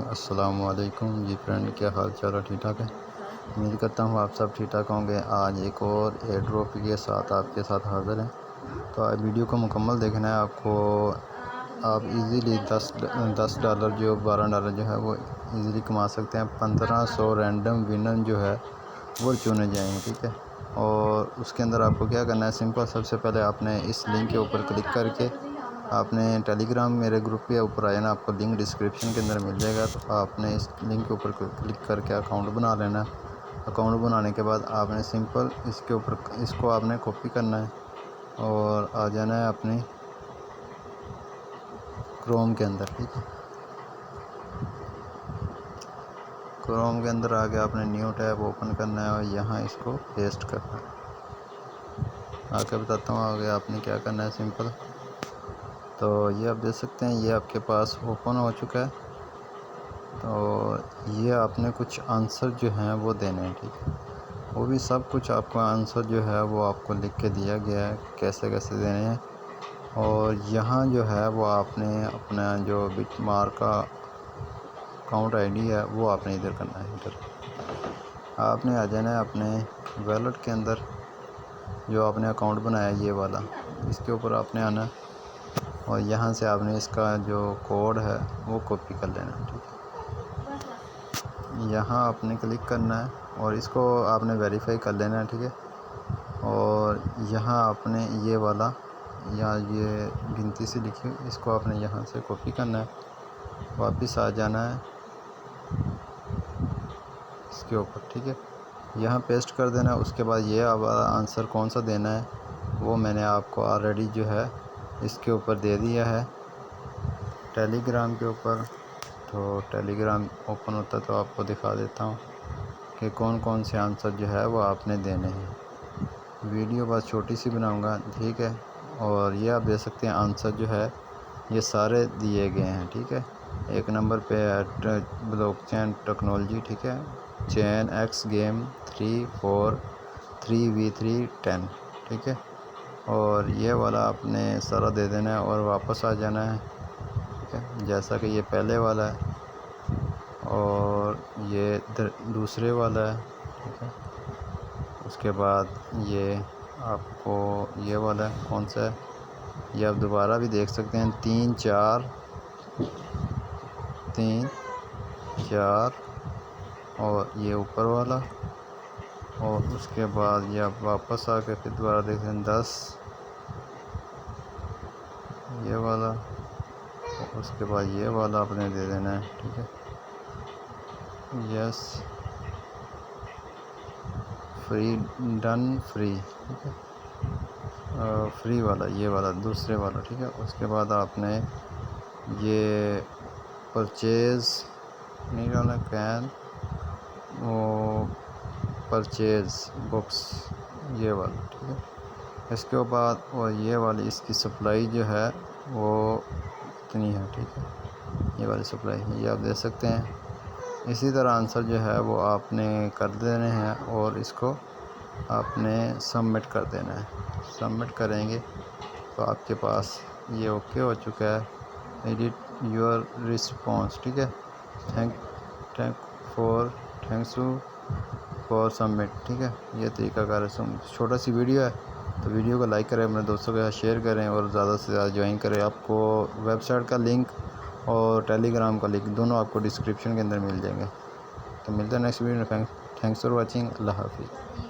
अस्सलाम वालेकुम जी फ्रेंड, क्या हाल चाल है? ठीक ठाक है। उम्मीद करता हूँ आप सब ठीक ठाक होंगे। आज एक और एयर ड्रॉप के साथ आपके साथ हाज़िर हैं। तो आज वीडियो को मुकम्मल देखना है आपको। आप इजीली 10 डॉलर जो 12 डॉलर जो है वो इजीली कमा सकते हैं। 1500 रैंडम विनर जो है वो चुने जाएंगे, ठीक है। और उसके अंदर आपको क्या करना है, सिंपल। सबसे पहले आपने इस लिंक के ऊपर क्लिक करके आपने टेलीग्राम मेरे ग्रुप के ऊपर आ जाना। आपको लिंक डिस्क्रिप्शन के अंदर मिल जाएगा। तो आपने इस लिंक के ऊपर क्लिक करके अकाउंट बना लेना। अकाउंट बनाने के बाद आपने सिंपल इसके ऊपर इसको आपने कॉपी करना है और आ जाना है अपने क्रोम के अंदर, ठीक है। क्रोम के अंदर आके आपने न्यू टैब ओपन करना है और यहाँ इसको पेस्ट करना है। आके बताता हूँ आगे आपने क्या करना है, सिंपल। तो ये आप देख सकते हैं, ये आपके पास ओपन हो चुका है। तो ये आपने कुछ आंसर जो हैं वो देने हैं, ठीक है। वो भी सब कुछ आपका आंसर जो है वो आपको लिख के दिया गया है, कैसे कैसे देने हैं। और यहाँ जो है वो आपने अपना जो बिटमार्क का अकाउंट आईडी है वो आपने इधर करना है। इधर आपने आ जाना है अपने वॉलेट के अंदर, जो आपने अकाउंट बनाया ये वाला, इसके ऊपर आपने आना है और यहाँ से आपने इसका जो कोड है वो कॉपी कर लेना है, ठीक है। यहाँ आपने क्लिक करना है और इसको आपने वेरीफाई कर लेना है, ठीक है। और यहाँ आपने ये वाला या ये गिनती से लिखी, इसको आपने यहाँ से कॉपी करना है, वापस आ जाना है इसके ऊपर, ठीक है। यहाँ पेस्ट कर देना है। उसके बाद ये वाला आंसर कौन सा देना है वो मैंने आपको ऑलरेडी जो है इसके ऊपर दे दिया है टेलीग्राम के ऊपर। तो टेलीग्राम ओपन होता है तो आपको दिखा देता हूँ कि कौन कौन से आंसर जो है वो आपने देने हैं। वीडियो बस छोटी सी बनाऊंगा, ठीक है। और ये आप देख सकते हैं आंसर जो है ये सारे दिए गए हैं, ठीक है। एक नंबर पे है ब्लॉकचेन टेक्नोलॉजी, ठीक है। चेन एक्स गेम 3 4 3v3 10, ठीक है। और ये वाला आपने सारा दे देना है और वापस आ जाना है, ठीक है। जैसा कि ये पहले वाला है और ये दूसरे वाला है, ठीक है। उसके बाद ये आपको ये वाला है, कौन सा है ये आप दोबारा भी देख सकते हैं। 3 4 3 4 और ये ऊपर वाला। और उसके बाद ये आप वापस आके फिर दोबारा देख हैं 10 ये वाला। और उसके बाद ये वाला आपने दे देना है, ठीक है। यस फ्री डन फ्री, ठीक है। फ्री वाला ये वाला दूसरे वाला, ठीक है। उसके बाद आपने ये परचेज़ नहीं डालना, कैन वो परचेज़ बुक्स ये वाला, ठीक है। इसके बाद और ये वाली इसकी सप्लाई जो है वो इतनी है, ठीक है। ये वाली सप्लाई ये आप देख सकते हैं। इसी तरह आंसर जो है वो आपने कर देने हैं और इसको आपने सबमिट कर देना है। सबमिट करेंगे तो आपके पास ये ओके हो चुका है। एडिट योर रिस्पॉन्स, ठीक है। थैंक्स यू फॉर सबमिट, ठीक है। ये तरीकाकार है। छोटा सी वीडियो है तो वीडियो को लाइक करें, अपने दोस्तों के साथ शेयर करें और ज़्यादा से ज़्यादा ज्वाइन करें। आपको वेबसाइट का लिंक और टेलीग्राम का लिंक दोनों आपको डिस्क्रिप्शन के अंदर मिल जाएंगे। तो मिलते हैं नेक्स्ट वीडियो में। Thanks for watching. अल्लाह हाफिज़।